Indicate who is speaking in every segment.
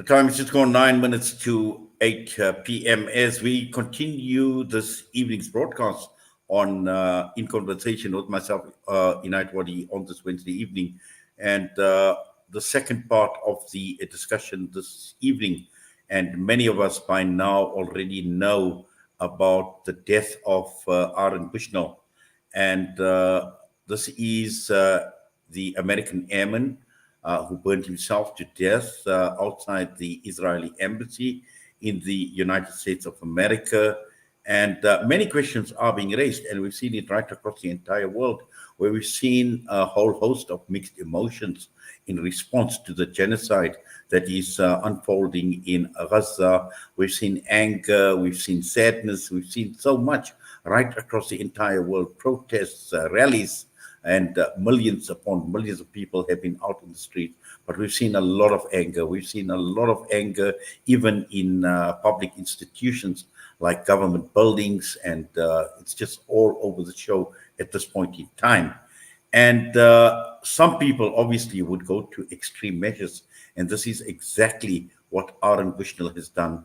Speaker 1: time is just gone 9 minutes to 8 p.m. as we continue this evening's broadcast on In Conversation with myself, Inayat Wadi, on this Wednesday evening. And the second part of the discussion this evening, and many of us by now already know about the death of Aaron Bushnell. And this is the American airman who burned himself to death outside the Israeli embassy in the United States of America. And many questions are being raised, and we've seen it right across the entire world, where we've seen a whole host of mixed emotions in response to the genocide that is unfolding in Gaza. We've seen anger, we've seen sadness, we've seen so much right across the entire world, protests, rallies, and millions upon millions of people have been out in the street. But we've seen a lot of anger. We've seen a lot of anger even in public institutions like government buildings, and it's just all over the show at this point in time. And some people obviously would go to extreme measures, and this is exactly what Aaron Bushnell has done.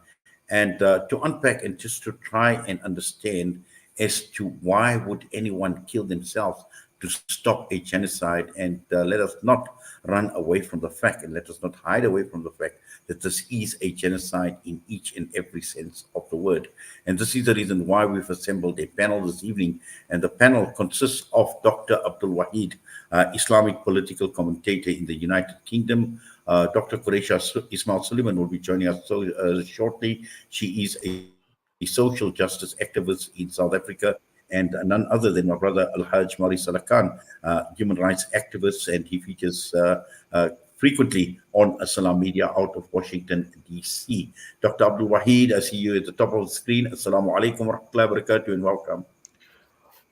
Speaker 1: And to unpack and just to try and understand as to why would anyone kill themselves to stop a genocide, and let us not run away from the fact, and let us not hide away from the fact that this is a genocide in each and every sense of the word. And this is the reason why we've assembled a panel this evening, and the panel consists of Dr. Abdul Wahid, Islamic political commentator in the United Kingdom. Dr. Quraysha Ismail Sooliman will be joining us shortly. She is a social justice activist in South Africa, and none other than my brother El-Hajj Mauri Saalakhan, human rights activist, and he features frequently on Salam Media out of Washington, D.C. Dr. Abdul Wahid, I see you at the top of the screen. Assalamu alaikum wa rahmatullahi wa barakatuh, and welcome.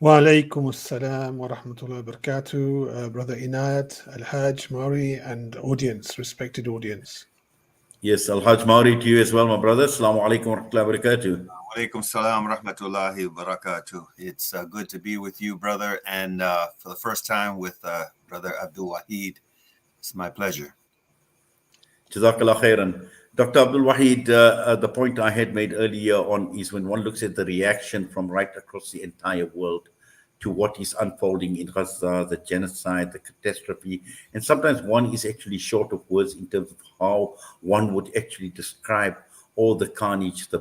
Speaker 2: Wa alaikum assalam wa rahmatullahi wa barakatuh, Brother Inayat, El-Hajj Mauri, and audience, respected audience.
Speaker 1: Yes, Al-Hajj Mauri to you as well, my brother. Assalamu alaikum wa rahmatullahi wa barakatuh.
Speaker 3: Walaikum salam rahmatullahi wa barakatuh. It's good to be with you, brother, and for the first time with Brother Abdul Wahid. It's my pleasure.
Speaker 1: Jazakallah khairan. Dr. Abdul Wahid, the point I had made earlier on is when one looks at the reaction from right across the entire world to what is unfolding in Gaza, the genocide, the catastrophe, and sometimes one is actually short of words in terms of how one would actually describe all the carnage, the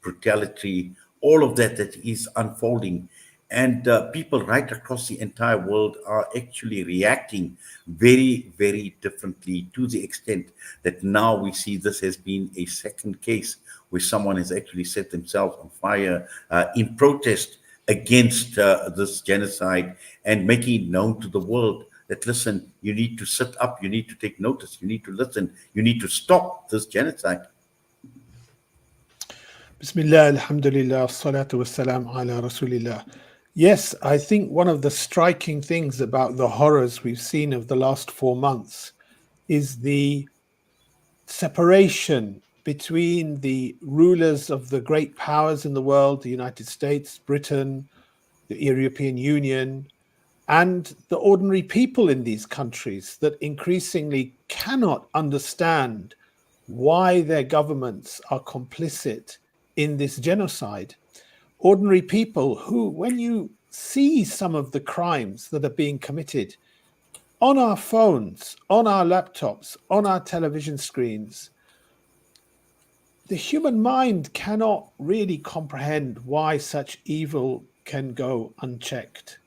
Speaker 1: brutality, all of that is unfolding. And people right across the entire world are actually reacting very, very differently, to the extent that now we see this has been a second case where someone has actually set themselves on fire in protest against this genocide, and making it known to the world that, listen, you need to sit up, you need to take notice, you need to listen, you need to stop this genocide.
Speaker 2: Bismillah, alhamdulillah, salatu wassalam ala rasulillah. Yes, I think one of the striking things about the horrors we've seen of the last 4 months is the separation between the rulers of the great powers in the world, the United States, Britain, the European Union, and the ordinary people in these countries that increasingly cannot understand why their governments are complicit in this genocide. Ordinary people who, when you see some of the crimes that are being committed on our phones, on our laptops, on our television screens, the human mind cannot really comprehend why such evil can go unchecked.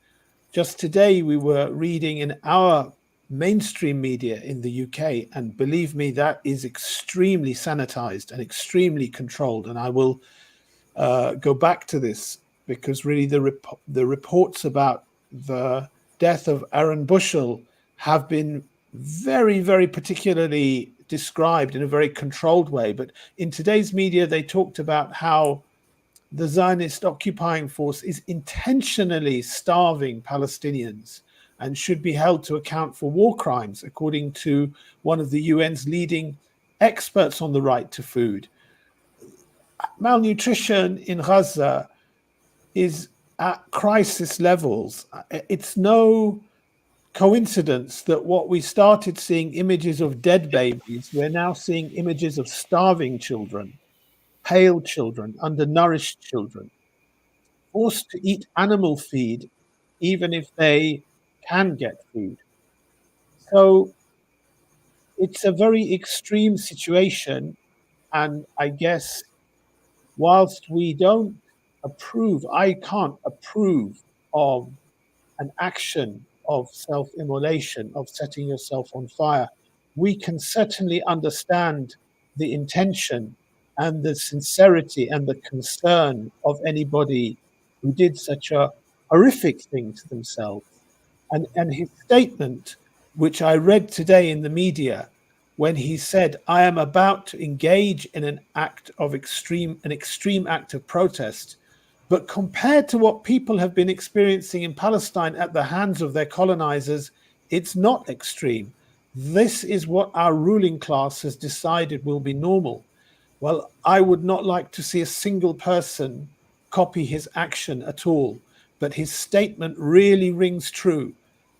Speaker 2: Just today, we were reading in our mainstream media in the UK, and believe me, that is extremely sanitized and extremely controlled. And I will go back to this, because really the reports about the death of Aaron Bushnell have been very, very particularly described in a very controlled way. But in today's media, they talked about how the Zionist occupying force is intentionally starving Palestinians and should be held to account for war crimes, according to one of the UN's leading experts on the right to food. Malnutrition in Gaza is at crisis levels. It's no coincidence that what we started seeing images of dead babies, we're now seeing images of starving children, pale children, undernourished children, forced to eat animal feed, even if they can get food. So it's a very extreme situation. And I guess whilst we don't approve, I can't approve of an action of self-immolation, of setting yourself on fire, we can certainly understand the intention and the sincerity and the concern of anybody who did such a horrific thing to themselves. And his statement, which I read today in the media, when he said, "I am about to engage in an extreme act of protest," but compared to what people have been experiencing in Palestine at the hands of their colonizers, it's not extreme. This is what our ruling class has decided will be normal. Well, I would not like to see a single person copy his action at all, but his statement really rings true.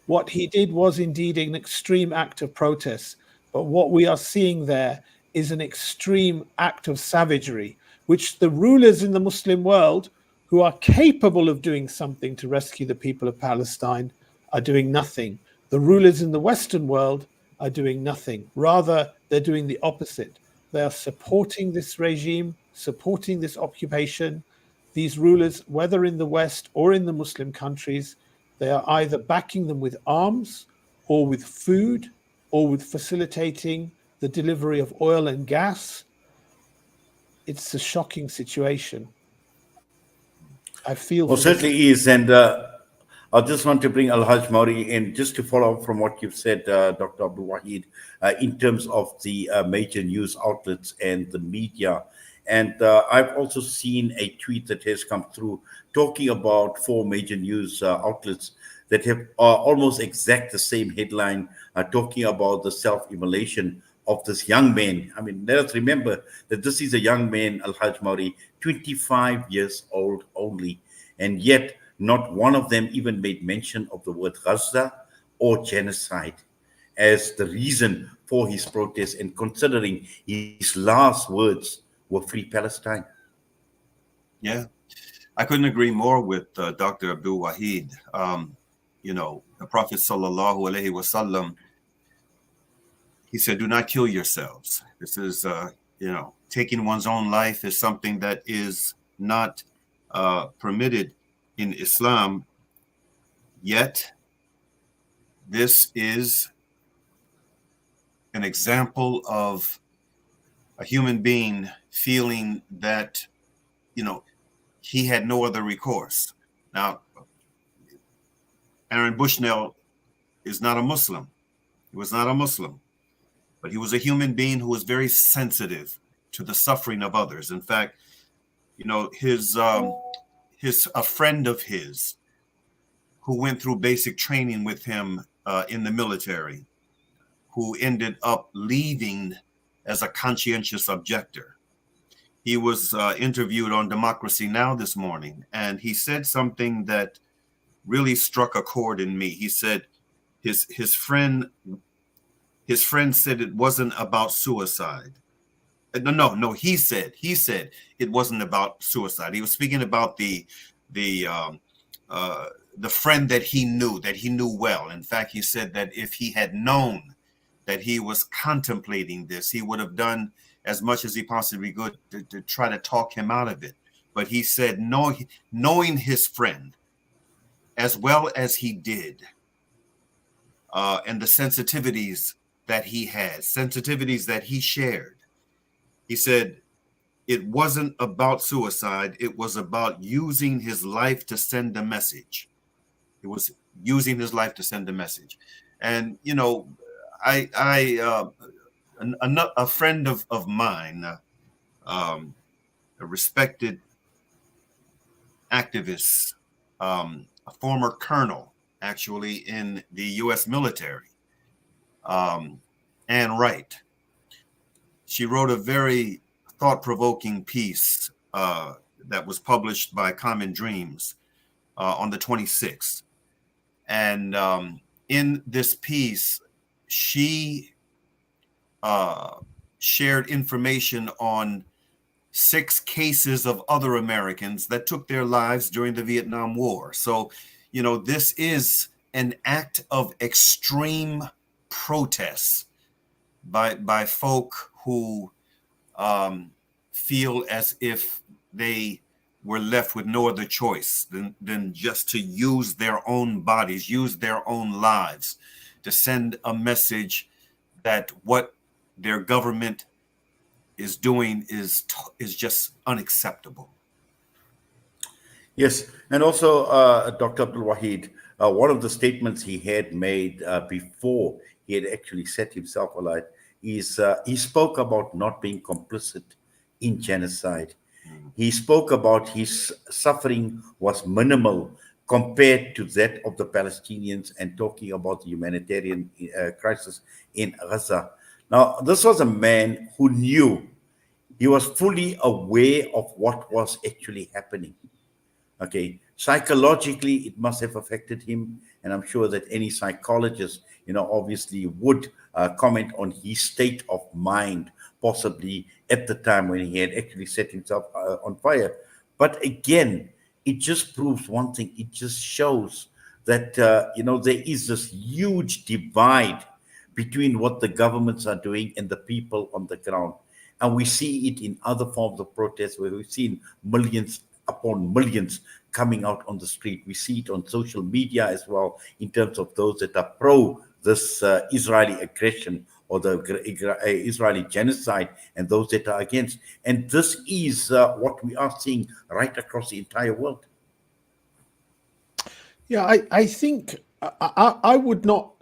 Speaker 2: What he did was indeed an extreme act of protest, but what we are seeing there is an extreme act of savagery, which the rulers in the Muslim world, who are capable of doing something to rescue the people of Palestine, are doing nothing. The rulers in the Western world are doing nothing. Rather, they're doing the opposite. They are supporting this regime, supporting this occupation. These rulers, whether in the West or in the Muslim countries, they are either backing them with arms or with food or with facilitating the delivery of oil and gas. It's a shocking situation. I feel
Speaker 1: Well, certainly is. And I just want to bring Al-Hajj Mauri in just to follow up from what you've said, Dr. Abdul Wahid, in terms of the major news outlets and the media. And I've also seen a tweet that has come through talking about 4 major news outlets that have almost exact the same headline, talking about the self-immolation of this young man. I mean, let us remember that this is a young man, Al-Hajj Mauri, 25 years old only, and yet not one of them even made mention of the word Gaza or genocide as the reason for his protest, and considering his last words were free Palestine.
Speaker 3: Yeah, I couldn't agree more with Dr. Abdul Wahid. The Prophet sallallahu alaihi wasallam, he said, "Do not kill yourselves." This is, taking one's own life is something that is not permitted in Islam. Yet, this is an example of a human being feeling that, he had no other recourse. Now, Aaron Bushnell is not a Muslim. He was not a Muslim, but he was a human being who was very sensitive to the suffering of others. In fact, a friend of his who went through basic training with him in the military, who ended up leaving as a conscientious objector. He was interviewed on Democracy Now! This morning, and he said something that really struck a chord in me. He said his friend said it wasn't about suicide. No, he said it wasn't about suicide. He was speaking about the friend that he knew well. In fact, he said that if he had known that he was contemplating this, he would have done as much as he possibly could to try to talk him out of it. But he said, knowing his friend as well as he did, and the sensitivities that he had, sensitivities that he shared, he said it wasn't about suicide. It was about using his life to send a message. It was using his life to send a message. And, a friend of mine, a respected activist, a former colonel, actually, in the U.S. military, Ann Wright. She wrote a very thought-provoking piece that was published by Common Dreams on the 26th. And in this piece, she shared information on 6 cases of other Americans that took their lives during the Vietnam War. So, this is an act of extreme protest by folk who feel as if they were left with no other choice than just to use their own bodies, use their own lives to send a message that what their government is doing is just unacceptable.
Speaker 1: Yes, and also Dr. Abdul Wahid, one of the statements he had made before he had actually set himself alight is he spoke about not being complicit in genocide. He spoke about his suffering was minimal compared to that of the Palestinians, and talking about the humanitarian crisis in Gaza. Now, this was a man who knew, he was fully aware of what was actually happening. Okay, psychologically, it must have affected him, and I'm sure that any psychologist, obviously would comment on his state of mind, possibly at the time when he had actually set himself on fire. But again, it just proves one thing. It just shows that there is this huge divide between what the governments are doing and the people on the ground. And we see it in other forms of protest, where we've seen millions upon millions coming out on the street. We see it on social media as well, in terms of those that are pro this Israeli aggression or the Israeli genocide, and those that are against. And this is what we are seeing right across the entire world.
Speaker 2: Yeah, I think I would not.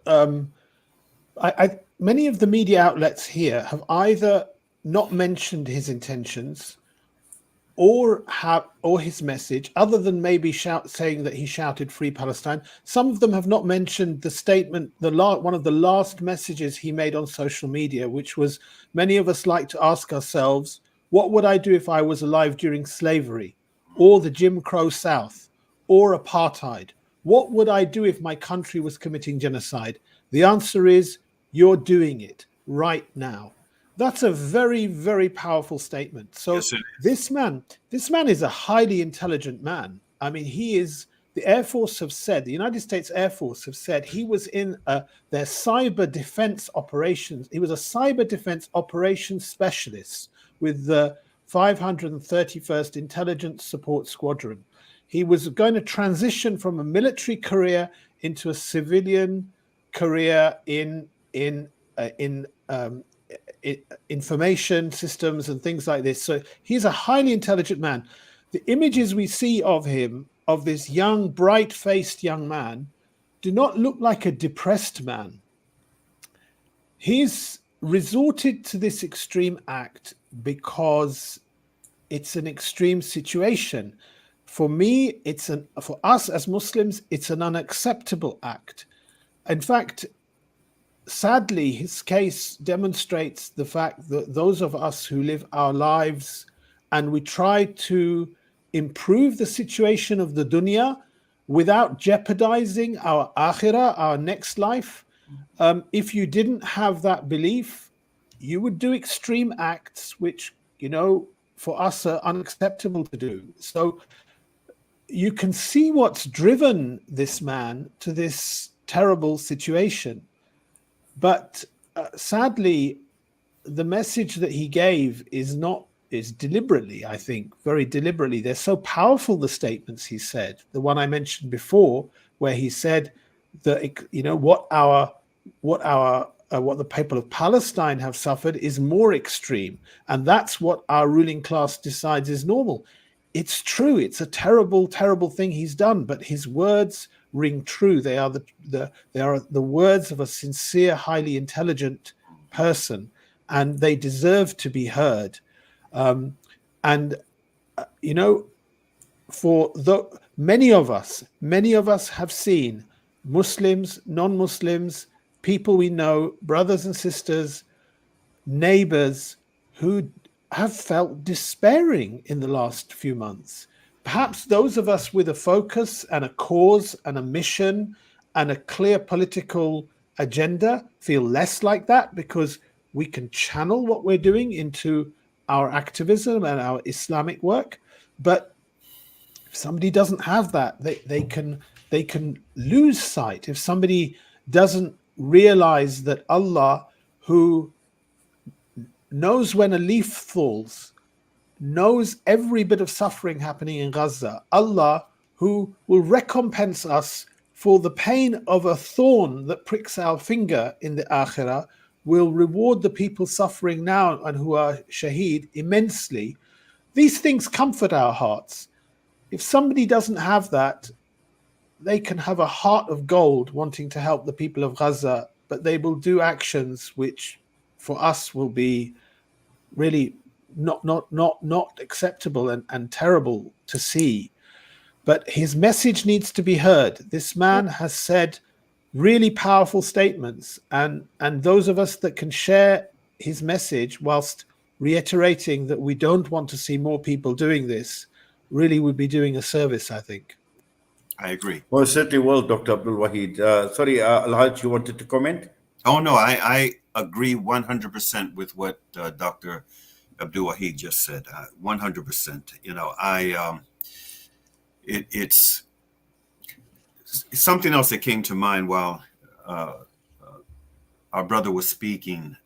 Speaker 2: Many of the media outlets here have either not mentioned his intentions or his message, other than maybe saying that he shouted "Free Palestine." Some of them have not mentioned the statement, one of the last messages he made on social media, which was, many of us like to ask ourselves, what would I do if I was alive during slavery, or the Jim Crow South, or apartheid? What would I do if my country was committing genocide? The answer is, you're doing it right now. That's a very, very powerful statement. So
Speaker 3: Yes,
Speaker 2: this man is a highly intelligent man. I mean, the Air Force have said, the United States Air Force have said he was in their cyber defense operations. He was a cyber defense operations specialist with the 531st Intelligence Support Squadron. He was going to transition from a military career into a civilian career in information systems and things like this. So he's a highly intelligent man. The images we see of him, of this young, bright-faced young man, do not look like a depressed man. He's resorted to this extreme act because it's an extreme situation. For me, for us as Muslims, it's an unacceptable act. In fact, sadly, his case demonstrates the fact that those of us who live our lives and we try to improve the situation of the dunya without jeopardizing our akhirah, our next life, if you didn't have that belief, you would do extreme acts which, for us are unacceptable to do. So you can see what's driven this man to this terrible situation. But sadly, the message that he gave is deliberately, I think, very deliberately. They're so powerful, the statements he said. The one I mentioned before, where he said that what the people of Palestine have suffered is more extreme, and that's what our ruling class decides is normal. It's true. It's a terrible, terrible thing he's done, but his words ring true. They are the words of a sincere, highly intelligent person, and they deserve to be heard. Many of us have seen Muslims, non-Muslims, people we know, brothers and sisters, neighbors who have felt despairing in the last few months. Perhaps those of us with a focus and a cause and a mission and a clear political agenda feel less like that, because we can channel what we're doing into our activism and our Islamic work. But if somebody doesn't have that, they can lose sight. If somebody doesn't realize that Allah, who knows when a leaf falls, knows every bit of suffering happening in Gaza, Allah, who will recompense us for the pain of a thorn that pricks our finger in the Akhirah, will reward the people suffering now and who are shaheed immensely. These things comfort our hearts. If somebody doesn't have that, they can have a heart of gold wanting to help the people of Gaza, but they will do actions which for us will be really not acceptable and terrible to see. But his message needs to be heard. This man has said really powerful statements, and those of us that can share his message whilst reiterating that we don't want to see more people doing this really would be doing a service, I think.
Speaker 3: I agree.
Speaker 1: Well, certainly will, Dr. Abdul Wahid. Sorry, El-Hajj, you wanted to comment?
Speaker 3: Oh, no, I agree 100% with what Dr. Abdul Wahid just said. 100%. You know, it's something else that came to mind while our brother was speaking,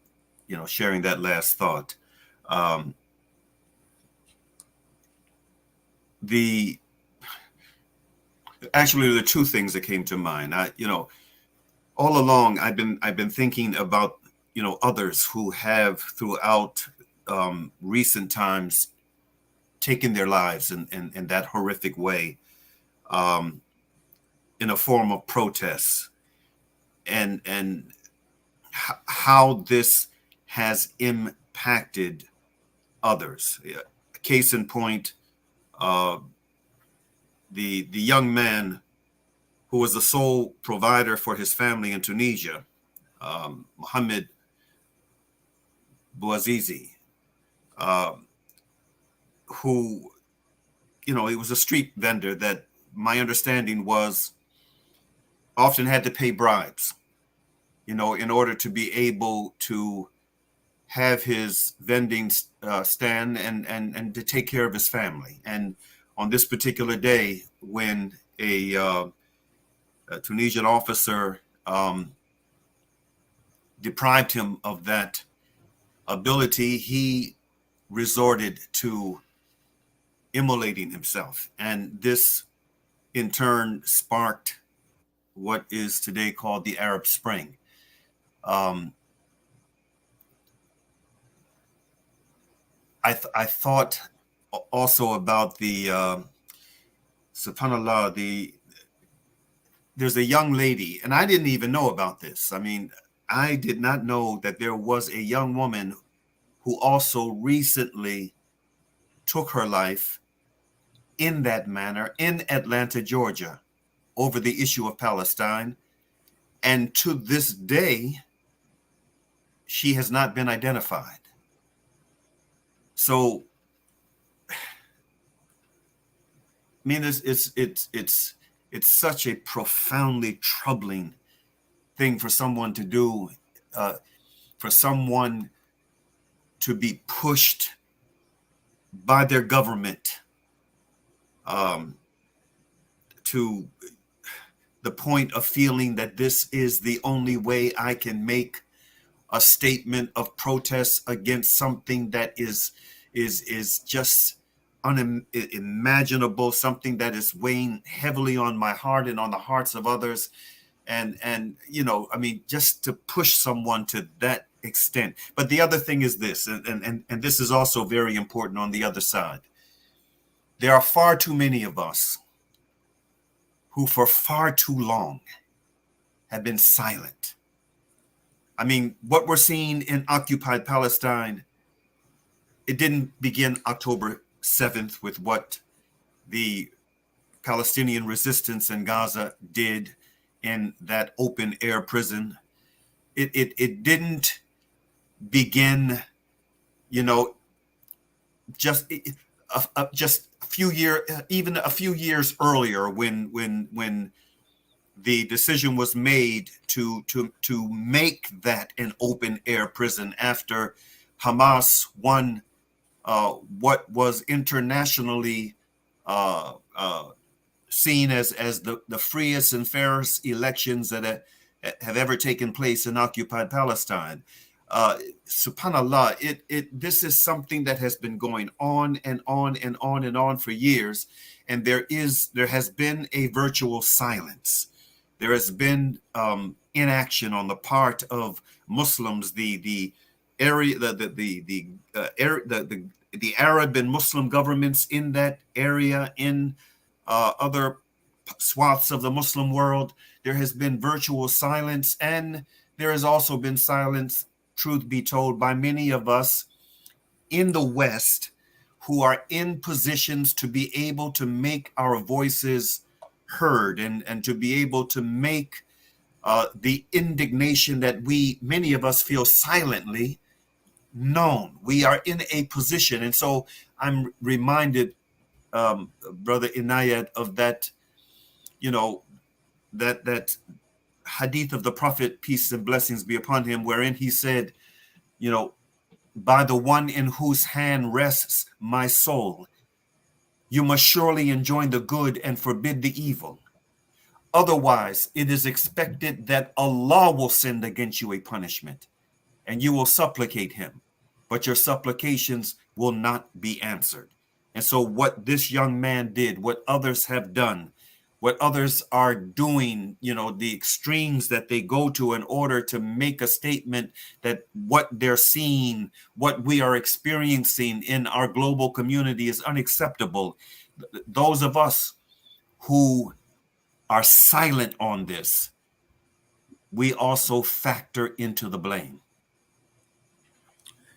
Speaker 3: you know, sharing that last thought. Actually, there are two things that came to mind. You know, all along I've been thinking about, you know, others who have throughout recent times taken their lives in that horrific way, in a form of protest, and how this has impacted others. Case in point, the young man who was the sole provider for his family in Tunisia, Mohammed Bouazizi, who, you know, he was a street vendor that my understanding was often had to pay bribes, you know, in order to be able to have his vending stand and to take care of his family. And on this particular day, when a Tunisian officer deprived him of that ability, he resorted to immolating himself. And this in turn sparked what is today called the Arab Spring. I thought also about the subhanallah, there's a young lady, and I didn't even know about this. I mean, I did not know that there was a young woman who also recently took her life in that manner in Atlanta, Georgia, over the issue of Palestine. And to this day, she has not been identified. So, I mean, it's such a profoundly troubling thing for someone to do, for someone to be pushed by their government to the point of feeling that this is the only way I can make a statement of protest against something that is just unimaginable, something that is weighing heavily on my heart and on the hearts of others. And you know, I mean, just to push someone to that extent. But the other thing is this, and this is also very important on the other side. There are far too many of us who for far too long have been silent. I mean, what we're seeing in occupied Palestine, it didn't begin October 7th with what the Palestinian resistance in Gaza did in that open air prison. It didn't begin, you know, just a few years, even a few years earlier, when the decision was made to make that an open air prison after Hamas won what was internationally seen as the freest and fairest elections that have ever taken place in occupied Palestine. Subhanallah, this is something that has been going on and on and on and on for years, and there has been a virtual silence. There has been inaction on the part of Muslims, the Arab and Muslim governments in that area, in other swaths of the Muslim world. There has been virtual silence, and there has also been silence, truth be told, by many of us in the West who are in positions to be able to make our voices heard and to be able to make the indignation that many of us feel silently known. We are in a position. And so I'm reminded, Brother Inayat, of that, that hadith of the Prophet, peace and blessings be upon him, wherein he said, by the one in whose hand rests my soul, you must surely enjoin the good and forbid the evil. Otherwise, it is expected that Allah will send against you a punishment, and you will supplicate him, but your supplications will not be answered. And so what this young man did, what others have done, what others are doing, the extremes that they go to in order to make a statement that what they're seeing, what we are experiencing in our global community is unacceptable. Those of us who are silent on this, we also factor into the blame.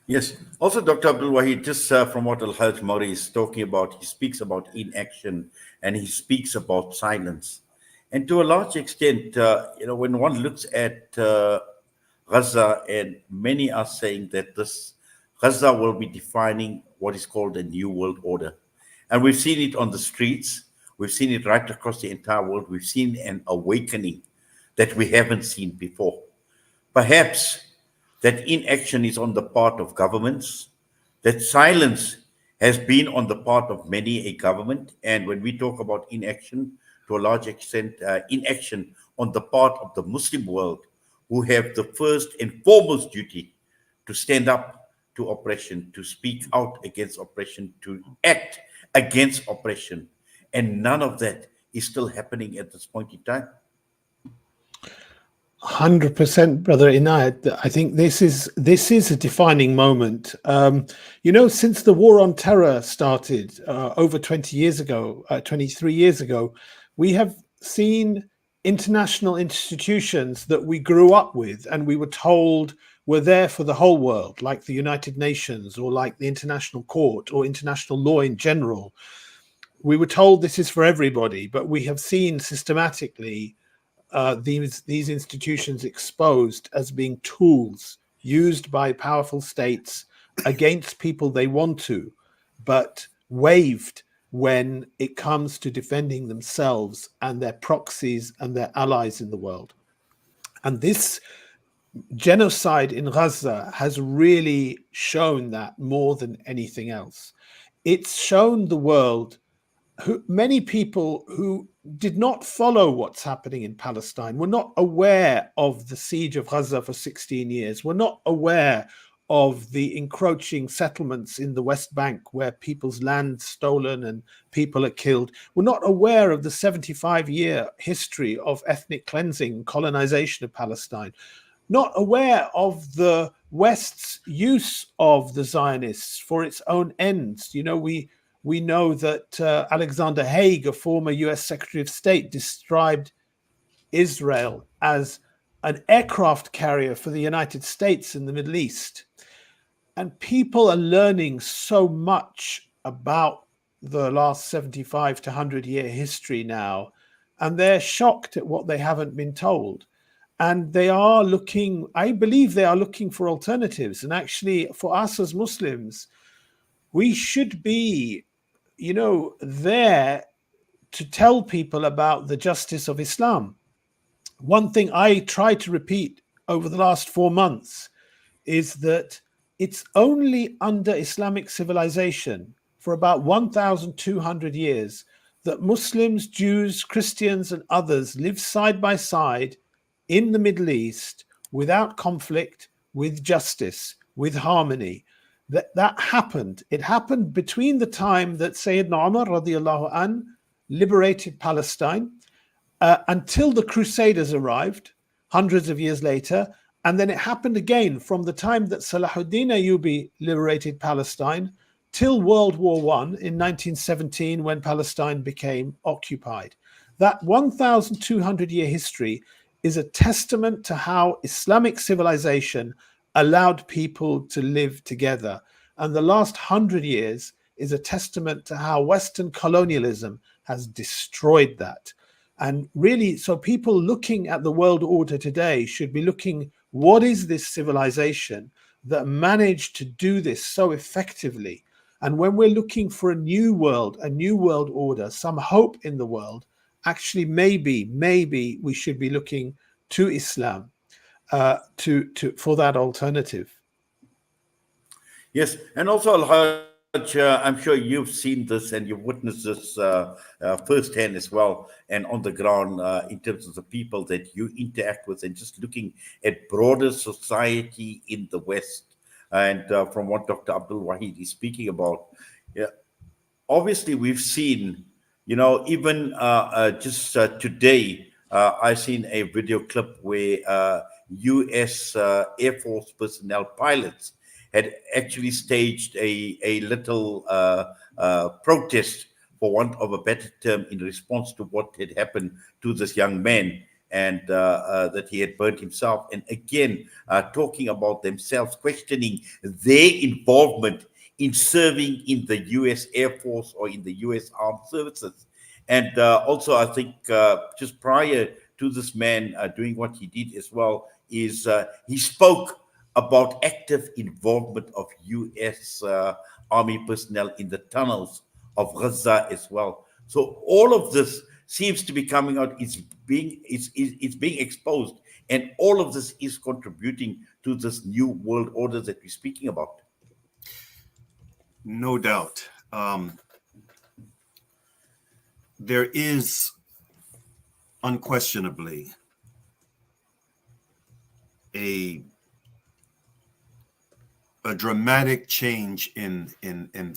Speaker 1: Yes. Also, Dr. Abdul Wahid, just from what El-Hajj Mauri is talking about, he speaks about inaction and he speaks about silence. And to a large extent, when one looks at Gaza, and many are saying that this Gaza will be defining what is called a new world order. And we've seen it on the streets. We've seen it right across the entire world. We've seen an awakening that we haven't seen before. Perhaps that inaction is on the part of governments, that silence has been on the part of many a government. And when we talk about inaction, to a large extent, inaction on the part of the Muslim world, who have the first and foremost duty to stand up to oppression, to speak out against oppression, to act against oppression. And none of that is still happening at this point in time.
Speaker 2: 100%, Brother Inayat. I think this is a defining moment. Since the war on terror started over 20 years ago, 23 years ago, we have seen international institutions that we grew up with and we were told were there for the whole world, like the United Nations or like the International Court or international law in general. We were told this is for everybody, but we have seen systematically these institutions exposed as being tools used by powerful states against people they want to, but waived when it comes to defending themselves and their proxies and their allies in the world. And this genocide in Gaza has really shown that more than anything else. It's shown the world many people who did not follow what's happening in Palestine, were not aware of the siege of Gaza for 16 years, were not aware of the encroaching settlements in the West Bank where people's land stolen and people are killed, were not aware of the 75-year history of ethnic cleansing and colonization of Palestine, not aware of the West's use of the Zionists for its own ends. We know that Alexander Haig, a former US Secretary of State, described Israel as an aircraft carrier for the United States in the Middle East. And people are learning so much about the last 75 to 100-year history now, and they're shocked at what they haven't been told. And they are looking, I believe they are looking for alternatives. And actually, for us as Muslims, we should be there to tell people about the justice of Islam. one thing I try to repeat over the last 4 months is that it's only under Islamic civilization for about 1,200 years that Muslims, Jews, Christians, and others live side by side in the Middle East without conflict, with justice, with harmony. That happened. It happened between the time that Sayyidina Umar radiallahu an liberated Palestine until the Crusaders arrived hundreds of years later. And then it happened again from the time that Salahuddin Ayyubi liberated Palestine till World War I in 1917, when Palestine became occupied. That 1,200-year history is a testament to how Islamic civilization allowed people to live together. And the last 100 years is a testament to how Western colonialism has destroyed that. And really, so people looking at the world order today should be looking, what is this civilization that managed to do this so effectively? And when we're looking for a new world order, some hope in the world, actually maybe we should be looking to Islam for that alternative.
Speaker 1: Yes, and also Al-Hajj, I'm sure you've seen this and you've witnessed this firsthand as well, and on the ground in terms of the people that you interact with, and just looking at broader society in the West. And from what Dr. Abdul Wahid is speaking about, obviously we've seen, even just today, I've seen a video clip where U.S. Air Force personnel, pilots, had actually staged a little protest, for want of a better term, in response to what had happened to this young man, and that he had burnt himself. And again, talking about themselves, questioning their involvement in serving in the U.S. Air Force or in the U.S. Armed Services. And also, I think just prior to this man doing what he did as well, is he spoke about active involvement of U.S. Army personnel in the tunnels of Gaza as well. So all of this seems to be coming out. It's being exposed, and all of this is contributing to this new world order that we're speaking about.
Speaker 3: No doubt. There is unquestionably a dramatic change in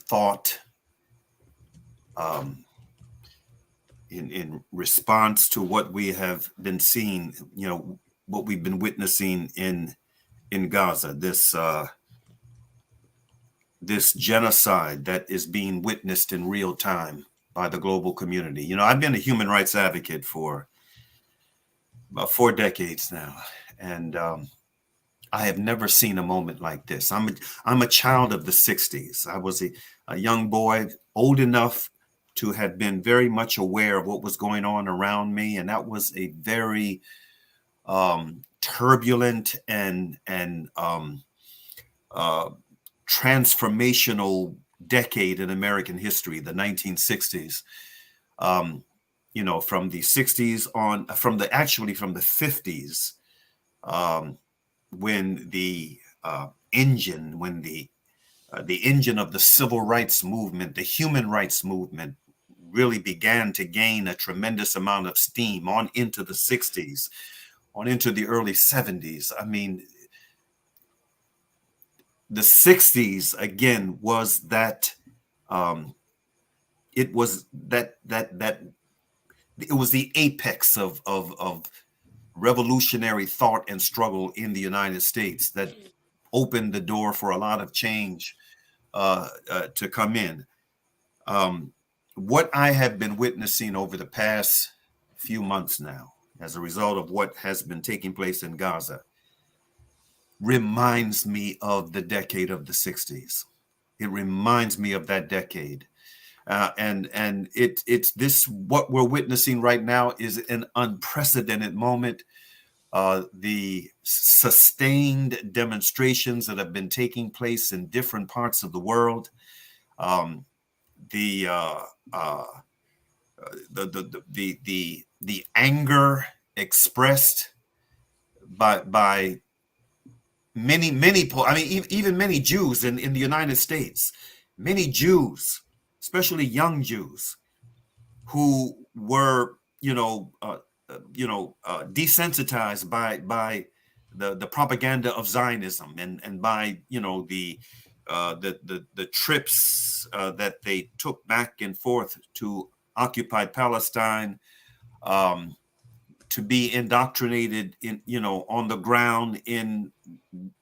Speaker 3: thought, in response to what we have been seeing, what we've been witnessing in Gaza, this genocide that is being witnessed in real time by the global community. I've been a human rights advocate for about 4 decades now, and I have never seen a moment like this. I'm a child of the 60s. I was a young boy, old enough to have been very much aware of what was going on around me, and that was a very turbulent and transformational decade in American history, the 1960s. From the 60s on, from the 50s, when the engine of the civil rights movement, the human rights movement, really began to gain a tremendous amount of steam on into the 60s, on into the early 70s. I mean, the 60s again was that it was the apex of revolutionary thought and struggle in the United States that opened the door for a lot of change to come in. What I have been witnessing over the past few months now, as a result of what has been taking place in Gaza, reminds me of the decade of the 60s. It reminds me of that decade. And it's this, what we're witnessing right now is an unprecedented moment. The sustained demonstrations that have been taking place in different parts of the world, the anger expressed by many, I mean, even many Jews in the United States, many Jews, especially young Jews, who were, desensitized by the propaganda of Zionism and by, the trips that they took back and forth to occupied Palestine, to be indoctrinated in, on the ground in,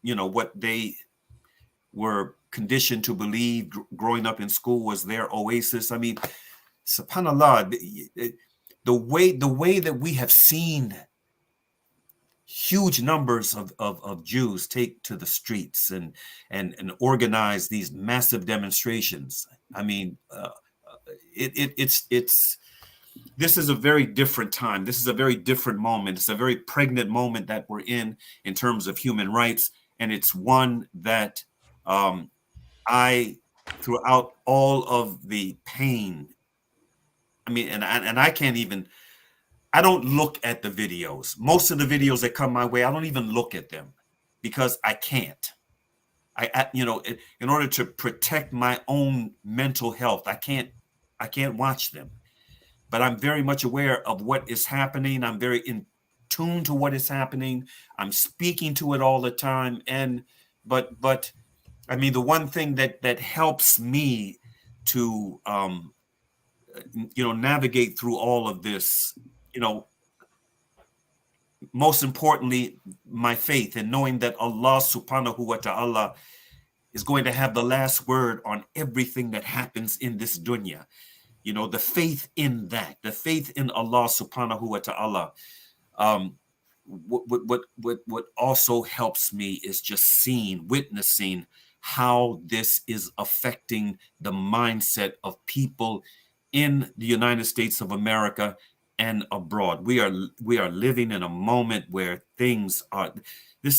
Speaker 3: what they were conditioned to believe growing up in school was their oasis. I mean, subhanallah, the way that we have seen huge numbers of Jews take to the streets and organize these massive demonstrations. I mean, it's this is a very different time. This is a very different moment. It's a very pregnant moment that we're in terms of human rights, and it's one that I, throughout all of the pain, I mean, and I can't even. I don't look at the videos. Most of the videos that come my way, I don't even look at them because I can't. In order to protect my own mental health, I can't watch them. But I'm very much aware of what is happening. I'm very in tune to what is happening. I'm speaking to it all the time. But I mean, the one thing that helps me to navigate through all of this, most importantly, my faith and knowing that Allah subhanahu wa ta'ala is going to have the last word on everything that happens in this dunya. The faith in that, the faith in Allah subhanahu wa ta'ala. What also helps me is just witnessing how this is affecting the mindset of people in the United States of America and abroad. We are living in a moment where this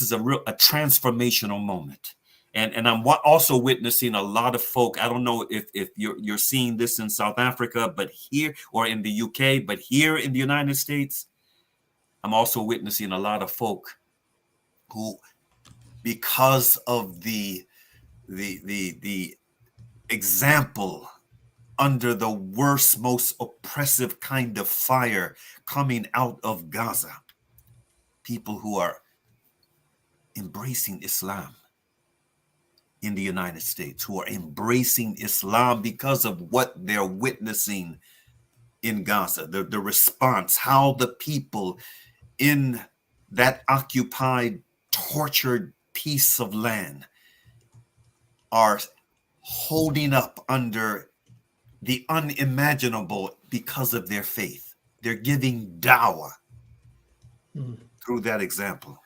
Speaker 3: is a transformational moment. And I'm also witnessing a lot of folk. I don't know if you're seeing this in South Africa, but here, or in the UK, but here in the United States, I'm also witnessing a lot of folk who, because of the example under the worst, most oppressive kind of fire coming out of Gaza, people who are embracing Islam in the United States, who are embracing Islam because of what they're witnessing in Gaza, the response, how the people in that occupied, tortured piece of land are holding up under the unimaginable because of their faith. They're giving dawah through that example.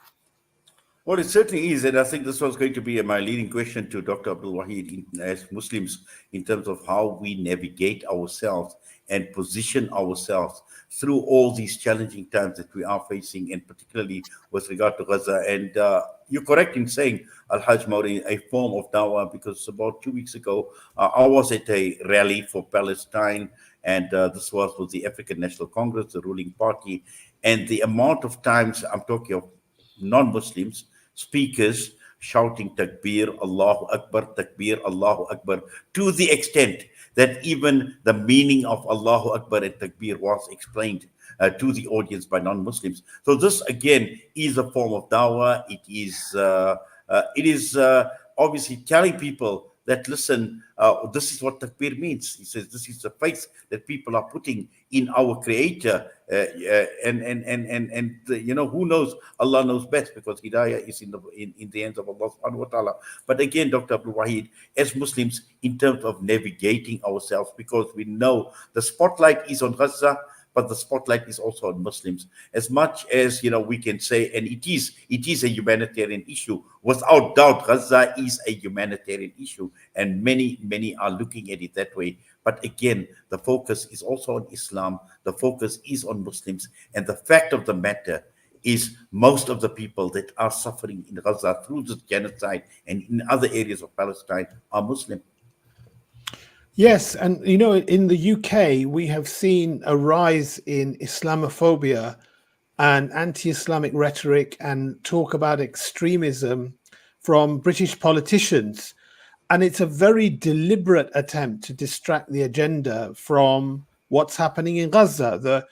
Speaker 1: Well, it certainly is, and I think this was going to be my leading question to Dr. Abdul Wahid, as Muslims, in terms of how we navigate ourselves and position ourselves through all these challenging times that we are facing, and particularly with regard to Gaza. And you're correct in saying El-Hajj Mauri, a form of dawah, because about 2 weeks ago, I was at a rally for Palestine, and this was with the African National Congress, the ruling party, and the amount of times, I'm talking of non-Muslims, speakers shouting takbir, Allahu Akbar, to the extent that even the meaning of Allahu Akbar and takbir was explained to the audience by non-Muslims. So this again is a form of dawah. It is obviously telling people that, listen, this is what takbir means. He says this is the faith that people are putting in our Creator, and who knows? Allah knows best, because Hidayah is in the hands of Allah subhanahu wa ta'ala. But again, Dr. Abdul Wahid, as Muslims, in terms of navigating ourselves, because we know the spotlight is on Gaza, but the spotlight is also on Muslims. As much as we can say, and it is a humanitarian issue. Without doubt, Gaza is a humanitarian issue, and many are looking at it that way. But again, the focus is also on Islam. The focus is on Muslims, and the fact of the matter is, most of the people that are suffering in Gaza through this genocide and in other areas of Palestine are Muslim.
Speaker 2: Yes, and in the UK, we have seen a rise in Islamophobia and anti-Islamic rhetoric and talk about extremism from British politicians. And it's a very deliberate attempt to distract the agenda from what's happening in Gaza, the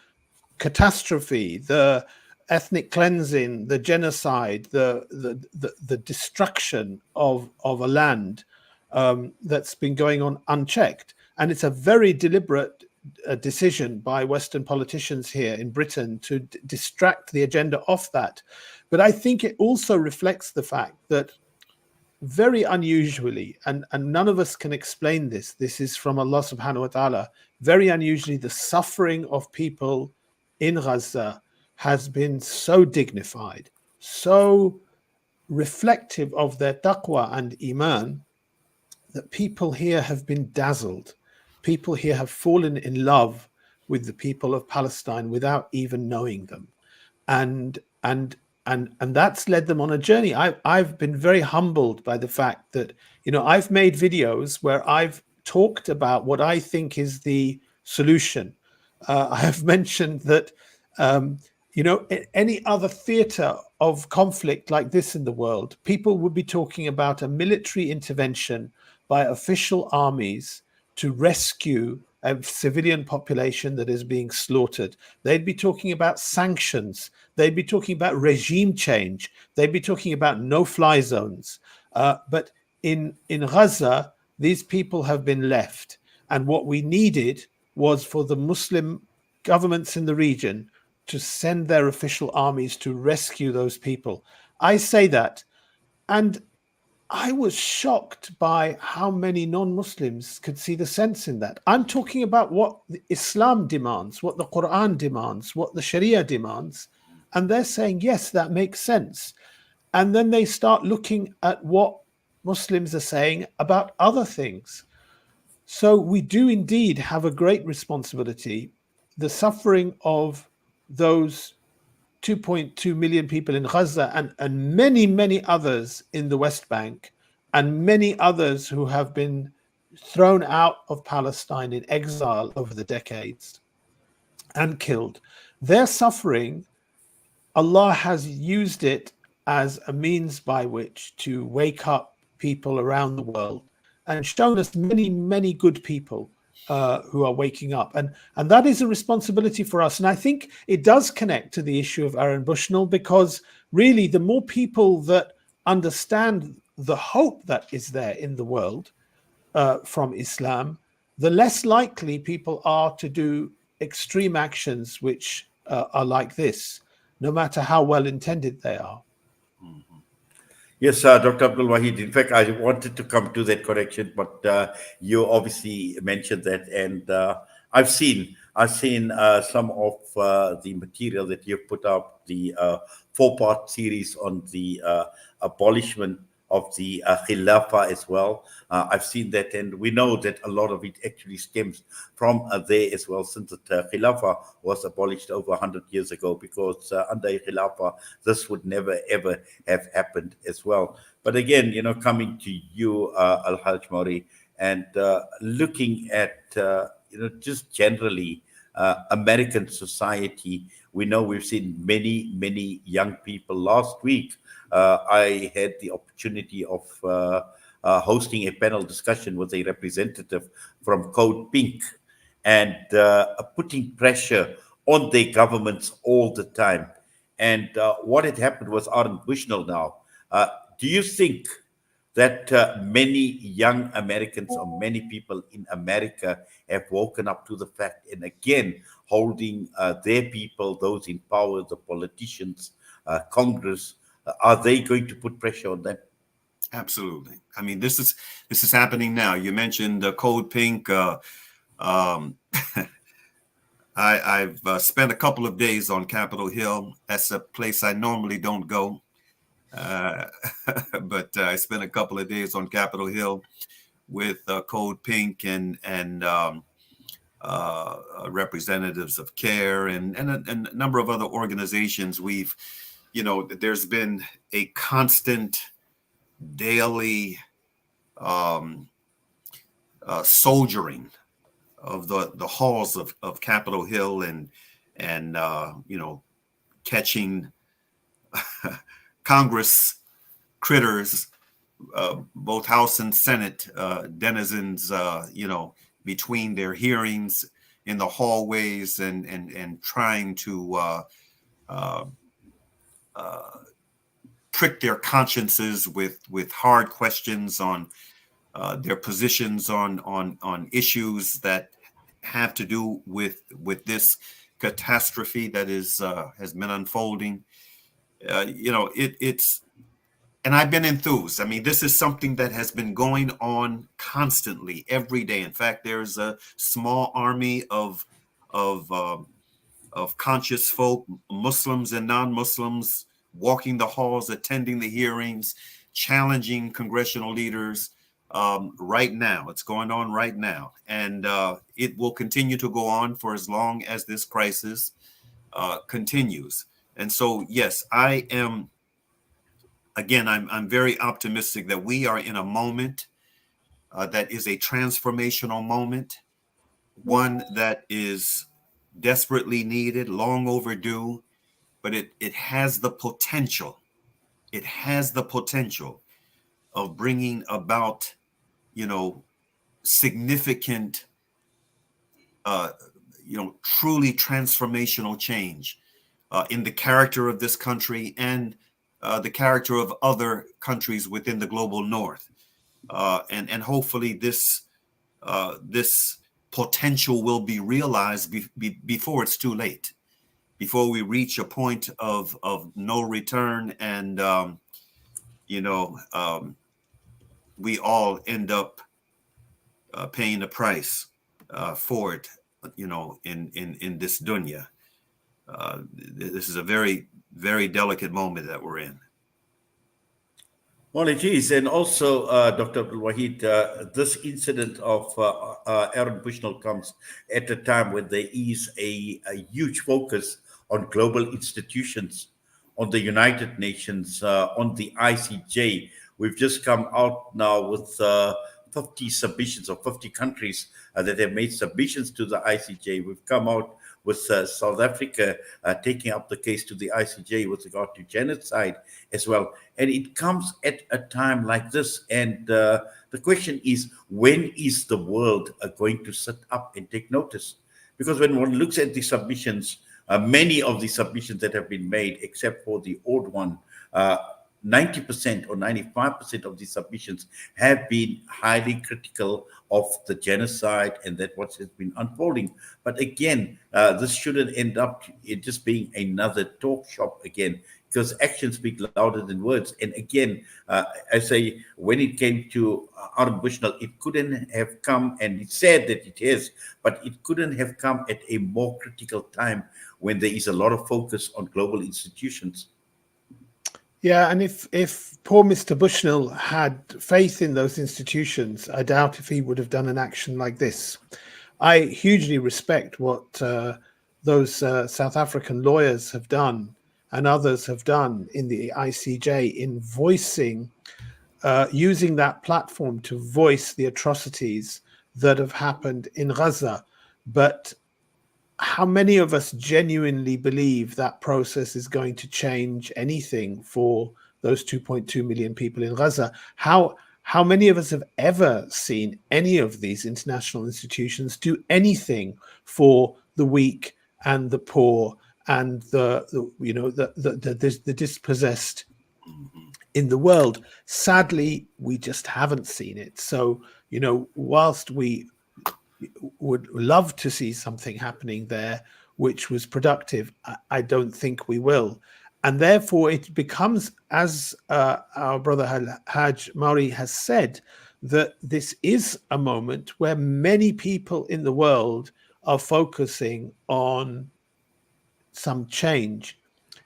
Speaker 2: catastrophe, the ethnic cleansing, the genocide, the destruction of a land that's been going on unchecked. And it's a very deliberate decision by Western politicians here in Britain to distract the agenda off that. But I think it also reflects the fact that very unusually, and none of us can explain this, this is from Allah subhanahu wa ta'ala, very unusually, the suffering of people in Gaza has been so dignified, so reflective of their taqwa and iman, that people here have been dazzled. People here have fallen in love with the people of Palestine without even knowing them. And that's led them on a journey. I've been very humbled by the fact that, I've made videos where I've talked about what I think is the solution. I have mentioned that, any other theater of conflict like this in the world, people would be talking about a military intervention by official armies to rescue a civilian population that is being slaughtered. They'd be talking about sanctions. They'd be talking about regime change. They'd be talking about no-fly zones. But in Gaza, these people have been left. And what we needed was for the Muslim governments in the region to send their official armies to rescue those people. I say that, and I was shocked by how many non-Muslims could see the sense in that. I'm talking about what Islam demands, what the Quran demands, what the Sharia demands, and they're saying, yes, that makes sense. And then they start looking at what Muslims are saying about other things. So we do indeed have a great responsibility. The suffering of those 2.2 million people in Gaza and many, many others in the West Bank, and many others who have been thrown out of Palestine in exile over the decades and killed. Their suffering, Allah has used it as a means by which to wake up people around the world and shown us many, many good people who are waking up. And that is a responsibility for us. And I think it does connect to the issue of Aaron Bushnell, because really the more people that understand the hope that is there in the world from Islam, the less likely people are to do extreme actions which are like this, no matter how well intended they are.
Speaker 1: Yes, Dr. Abdul Wahid. In fact, I wanted to come to that correction, but you obviously mentioned that, and I've seen some of the material that you've put up, the 4-part series on the abolishment of the Khilafah as well. I've seen that, and we know that a lot of it actually stems from there as well, since the Khilafah was abolished over 100 years ago, because under Khilafah, this would never, ever have happened as well. But again, coming to you, El-Hajj Mauri, and looking at, just generally American society, we know we've seen many, many young people. Last week, I had the opportunity of hosting a panel discussion with a representative from Code Pink, and putting pressure on their governments all the time. And what had happened was Aaron Bushnell now. Do you think that many young Americans or many people in America have woken up to the fact, and again, holding their people, those in power, the politicians, Congress, are they going to put pressure on them?
Speaker 3: Absolutely. I mean, this is happening now. You mentioned Code Pink. I've spent a couple of days on Capitol Hill. That's a place I normally don't go. But I spent a couple of days on Capitol Hill with Code Pink and representatives of CARE and a number of other organizations. We've, there's been a constant daily soldiering of the halls of Capitol Hill and catching Congress critters, both House and Senate denizens, between their hearings in the hallways and trying to prick their consciences with hard questions on their positions on issues that have to do with this catastrophe that has been unfolding. It's, and I've been enthused. I mean, this is something that has been going on constantly every day. In fact, there's a small army of conscious folk, Muslims and non-Muslims, walking the halls, attending the hearings, challenging congressional leaders right now. It's going on right now. And it will continue to go on for as long as this crisis continues. And so, yes, I am, again, I'm very optimistic that we are in a moment that is a transformational moment, one that is desperately needed, long overdue, but it has the potential. It has the potential of bringing about, significant, truly transformational change in the character of this country and the character of other countries within the global north. And hopefully this potential will be realized before it's too late, before we reach a point of no return and, we all end up paying the price for it, in this dunya. This is a very, very delicate moment that we're in.
Speaker 1: Well, it is. And also, Dr. Abdul Wahid, this incident of Aaron Bushnell comes at a time when there is a huge focus on global institutions, on the United Nations, on the ICJ. We've just come out now with 50 submissions of 50 countries that have made submissions to the ICJ. We've come out with South Africa taking up the case to the ICJ with regard to genocide as well. And it comes at a time like this. And the question is, when is the world going to sit up and take notice? Because when one looks at the submissions, many of the submissions that have been made, except for the odd one, 90% or 95% of the submissions have been highly critical of the genocide and that what has been unfolding. But again, this shouldn't end up it just being another talk shop again, because actions speak louder than words. And again, I say, when it came to Aaron Bushnell, it couldn't have come, and it said that it is, but it couldn't have come at a more critical time when there is a lot of focus on global institutions.
Speaker 2: Yeah, and if poor Mr. Bushnell had faith in those institutions, I doubt if he would have done an action like this. I hugely respect what those South African lawyers have done and others have done in the ICJ in voicing, using that platform to voice the atrocities that have happened in Gaza. But how many of us genuinely believe that process is going to change anything for those 2.2 million people in Gaza? How many of us have ever seen any of these international institutions do anything for the weak and the poor and the dispossessed in the world? Sadly, we just haven't seen it. So, whilst we would love to see something happening there which was productive, I don't think we will. And therefore it becomes, as our brother El-Hajj Mauri has said, that this is a moment where many people in the world are focusing on some change.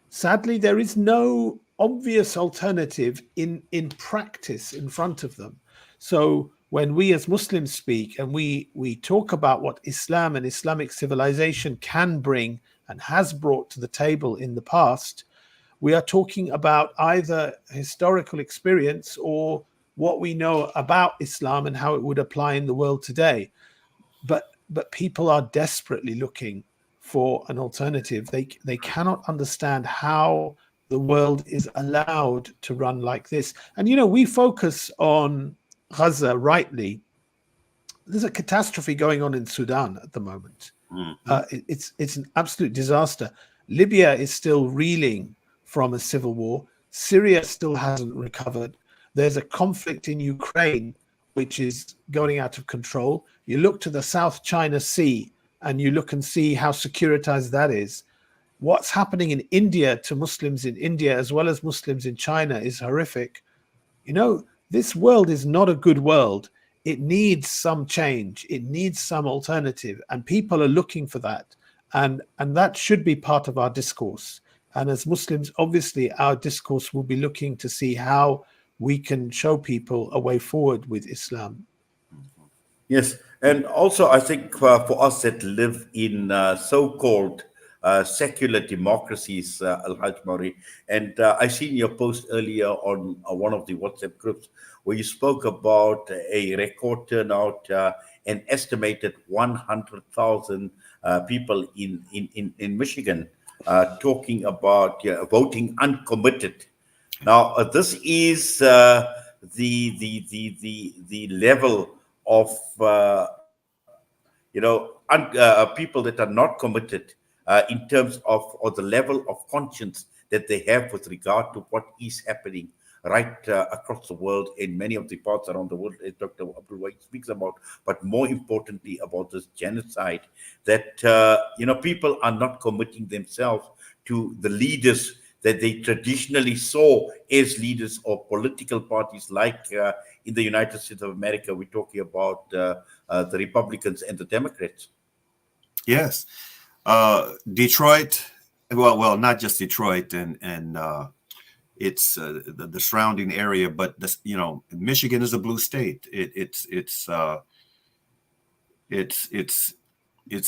Speaker 2: Sadly, there is no obvious alternative in practice in front of them. So when we as Muslims speak and we talk about what Islam and Islamic civilization can bring and has brought to the table in the past, we are talking about either historical experience or what we know about Islam and how it would apply in the world today. But people are desperately looking for an alternative. They cannot understand how the world is allowed to run like this. And we focus on Gaza rightly. There's a catastrophe going on in Sudan at the moment. It's an absolute disaster. Libya is still reeling from a civil war. Syria still hasn't recovered. There's a conflict in Ukraine which is going out of control. You look to the South China Sea and you look and see how securitized that is. What's happening in India to Muslims in India as well as Muslims in China is horrific. This world is not a good world. It needs some change. It needs some alternative. And people are looking for that. And that should be part of our discourse. And as Muslims, obviously, our discourse will be looking to see how we can show people a way forward with Islam.
Speaker 1: Yes. And also, I think for us that live in so-called secular democracies, El-Hajj Mauri, and I seen your post earlier on one of the WhatsApp groups where you spoke about a record turnout, an estimated 100,000 people in Michigan talking about voting uncommitted. Now, this is the level of people that are not committed in terms of, or the level of conscience that they have with regard to what is happening right across the world in many of the parts around the world, as Dr. Abdul Wahid speaks about, but more importantly about this genocide, that people are not committing themselves to the leaders that they traditionally saw as leaders of political parties, like in the United States of America, we're talking about the Republicans and the Democrats.
Speaker 3: Yes. Detroit, well, not just Detroit and it's the surrounding area, but Michigan is a blue state. It's a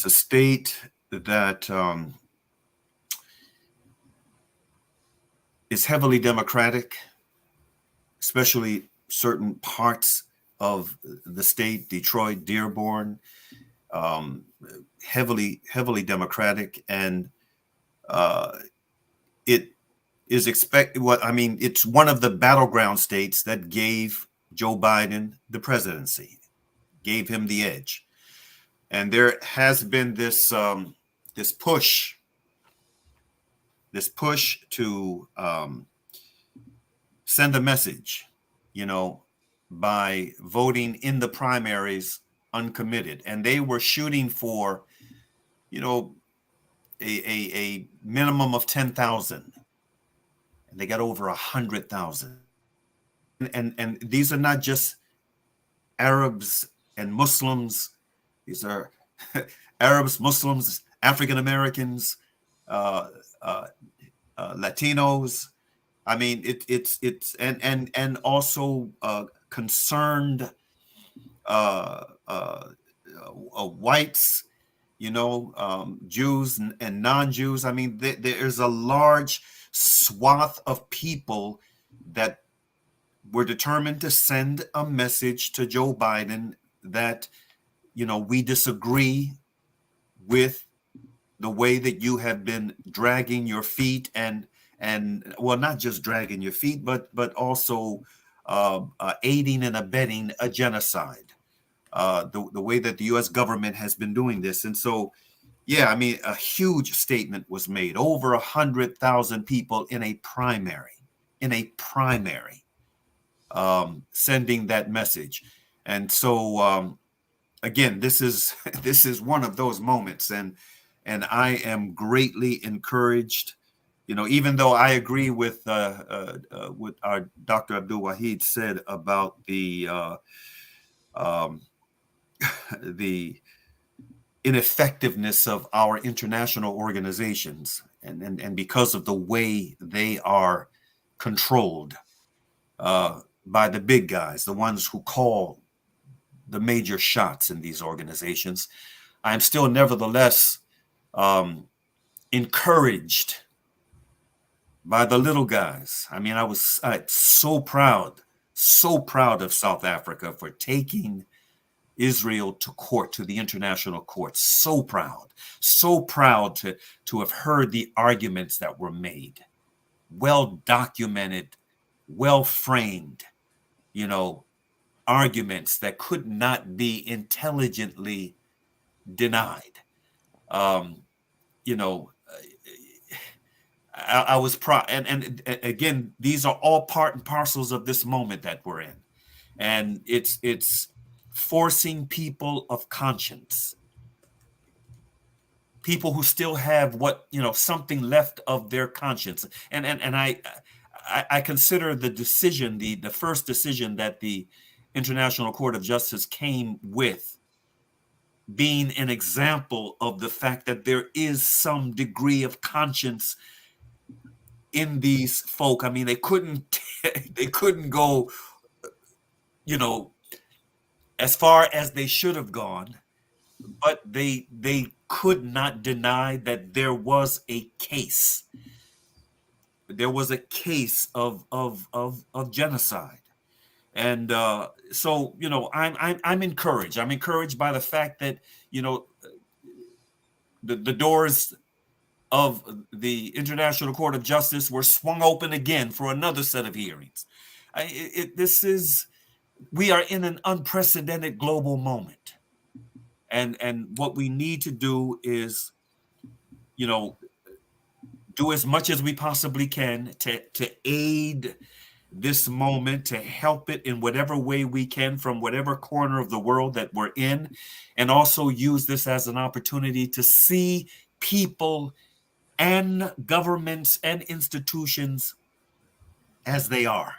Speaker 3: state that is heavily democratic, especially certain parts of the state, Detroit, Dearborn, heavily democratic, and it is it's one of the battleground states that gave Joe Biden the presidency, gave him the edge. And there has been this push to send a message, by voting in the primaries uncommitted. And they were shooting for, a minimum of 10,000. And they got over 100,000. And these are not just Arabs and Muslims. These are Arabs, Muslims, African Americans, Latinos. I mean, it's and also concerned whites, Jews and non-Jews. I mean, there is a large swath of people that were determined to send a message to Joe Biden that, we disagree with the way that you have been dragging your feet and well, not just dragging your feet, but also aiding and abetting a genocide, the way that the U.S. government has been doing this. And so, yeah, I mean, a huge statement was made, over 100,000 people in a primary, sending that message. And so, again, this is one of those moments, and I am greatly encouraged. Even though I agree with what our Dr. Abdul Wahid said about the ineffectiveness of our international organizations, and because of the way they are controlled by the big guys, the ones who call the major shots in these organizations, I am still nevertheless encouraged by the little guys. I mean, I was so proud of South Africa for taking, Israel to court, to the international court. So proud to have heard the arguments that were made. Well documented, well framed, arguments that could not be intelligently denied. I was proud, and again, these are all part and parcels of this moment that we're in, and it's forcing people of conscience, people who still have something left of their conscience, and I consider the decision, the first decision that the International Court of Justice came with, being an example of the fact that there is some degree of conscience in these folk. I mean, they couldn't go, as far as they should have gone, but they could not deny that there was a case. There was a case of genocide. And so, I'm encouraged. I'm encouraged by the fact that, the doors of the International Court of Justice were swung open again for another set of hearings. We are in an unprecedented global moment. And what we need to do is, do as much as we possibly can to aid this moment, to help it in whatever way we can from whatever corner of the world that we're in, and also use this as an opportunity to see people and governments and institutions as they are.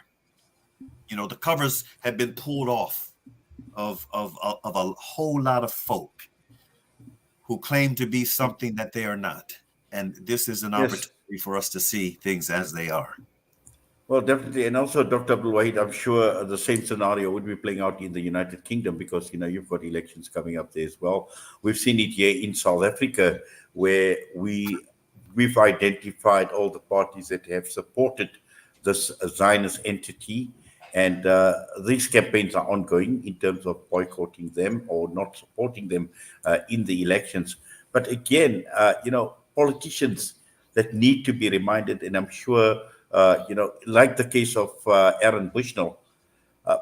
Speaker 3: The covers have been pulled off of a whole lot of folk who claim to be something that they are not. And this is an opportunity for us to see things as they are.
Speaker 1: Well, definitely. And also, Dr. Abdul Wahid, I'm sure the same scenario would be playing out in the United Kingdom because, you've got elections coming up there as well. We've seen it here in South Africa, where we've identified all the parties that have supported this Zionist entity. And these campaigns are ongoing in terms of boycotting them or not supporting them in the elections. But again, politicians that need to be reminded, and I'm sure, like the case of Aaron Bushnell,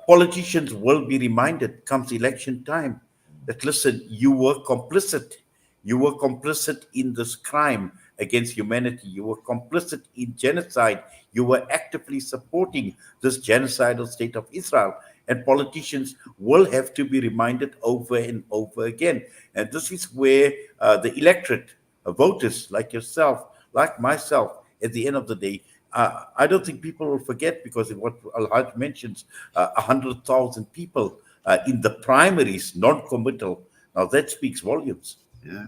Speaker 1: politicians will be reminded comes election time that, listen, you were complicit. You were complicit in this crime against humanity. You were complicit in genocide. You were actively supporting this genocidal state of Israel. And politicians will have to be reminded over and over again. And this is where the electorate, voters like yourself, like myself, at the end of the day, I don't think people will forget, because of what El-Hajj mentions, 100,000 people in the primaries, non-committal. Now that speaks volumes.
Speaker 3: Yeah.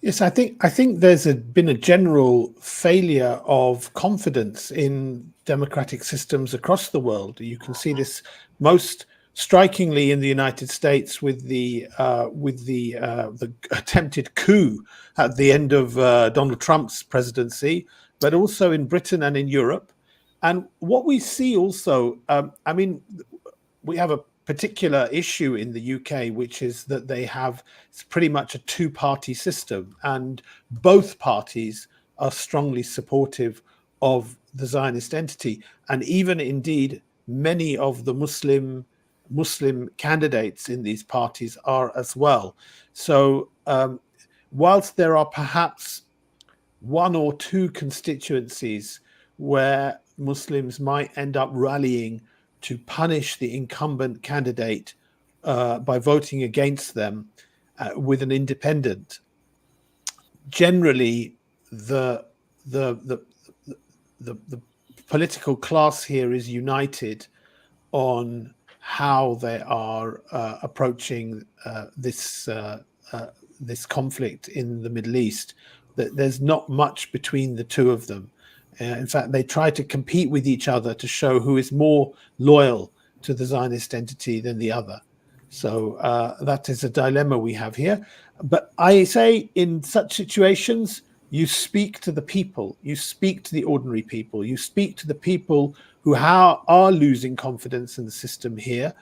Speaker 2: Yes, I think there's been a general failure of confidence in democratic systems across the world. You can see this most strikingly in the United States with the attempted coup at the end of Donald Trump's presidency, but also in Britain and in Europe. And what we see also, we have a particular issue in the UK, which is that it's pretty much a two-party system, and both parties are strongly supportive of the Zionist entity, and even indeed many of the Muslim candidates in these parties are as well. So whilst there are perhaps one or two constituencies where Muslims might end up rallying to punish the incumbent candidate by voting against them with an independent, generally the political class here is united on how they are approaching this conflict in the Middle East. There's not much between the two of them. In fact, they try to compete with each other to show who is more loyal to the Zionist entity than the other. So that is a dilemma we have here. But I say, in such situations, you speak to the people, you speak to the ordinary people, you speak to the people who are losing confidence in the system here,